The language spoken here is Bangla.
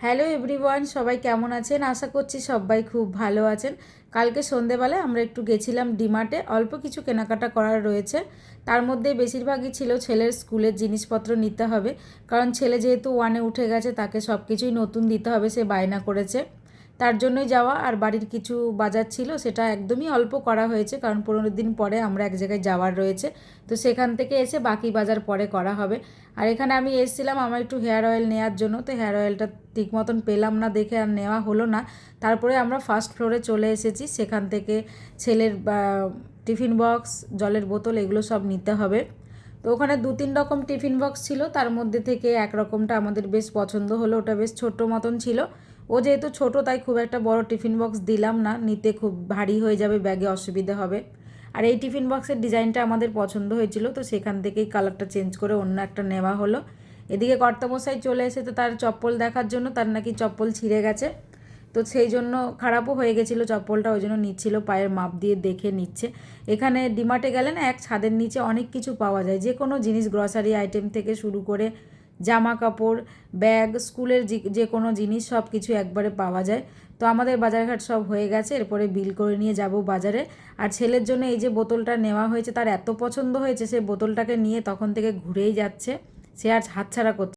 হ্যালো এভরিওয়ান, সবাই কেমন আছেন? আশা করছি সবাই খুব ভালো আছেন। কালকে সন্ধেবেলায় আমরা একটু গেছিলাম ডিমার্টে, অল্প কিছু কেনাকাটা করার রয়েছে। তার মধ্যে বেশিরভাগই ছিল ছেলের স্কুলের জিনিসপত্র নিতে হবে, কারণ ছেলে যেহেতু ওয়ানে উঠে গেছে তাকে সব কিছুই নতুন দিতে হবে, সে বায়না করেছে। তার জন্যই যাওয়া। আর বাড়ির কিছু বাজার ছিল, সেটা একদমই অল্প করা হয়েছে, কারণ 15 দিন পরে আমরা এক জায়গায় যাওয়ার রয়েছে, তো সেখান থেকে এসে বাকি বাজার পরে করা হবে। আর এখানে আমি এসেছিলাম আমার একটু হেয়ার অয়েল নেওয়ার জন্য, তো হেয়ার অয়েলটা ঠিক মতন পেলাম না দেখে আর নেওয়া হলো না। তারপরে আমরা ফার্স্ট ফ্লোরে চলে এসেছি, সেখান থেকে ছেলের টিফিন বক্স, জলের বোতল, এগুলো সব নিতে হবে। তো ওখানে 2-3 রকম টিফিন বক্স ছিল, তার মধ্যে থেকে এক রকমটা আমাদের বেশ পছন্দ হলো, ওটা বেশ ছোটো মতন ছিল। ও যেহেতু ছোটো তাই খুব একটা বড় টিফিন বক্স দিলাম না, নিতে খুব ভারী হয়ে যাবে, ব্যাগে অসুবিধা হবে। আর এই টিফিন বক্সের ডিজাইনটা আমাদের পছন্দ হয়েছিল, তো সেখান থেকেই কালারটা চেঞ্জ করে অন্য একটা নেওয়া হলো। এদিকে কর্তামশাই চলে এসেছে তার চপ্পল দেখার জন্য, তার নাকি চপ্পল ছিঁড়ে গেছে, তো সেই জন্য খারাপও হয়ে গেছিলো চপ্পলটা, ওই জন্য নিচ্ছিল, পায়ের মাপ দিয়ে দেখে নিচ্ছে। এখানে ডিমার্টে গেলে না, এক ছাদের নিচে অনেক কিছু পাওয়া যায়, যে কোনো জিনিস, গ্রসারি আইটেম থেকে শুরু করে জামা কাপড়, ব্যাগ, স্কুলের যে কোনো জিনিস সব কিছু একবারে পাওয়া যায়। তো আমাদের বাজারঘাট সব হয়ে গেছে, এরপরে বিল করে নিয়ে যাব বাজারে। আর ছেলের জন্য এই যে বোতলটা নেওয়া হয়েছে, তার এত পছন্দ হয়েছে, সে বোতলটাকে নিয়ে তখন থেকে ঘুরেই যাচ্ছে, সে আর হাতছাড়া করছে।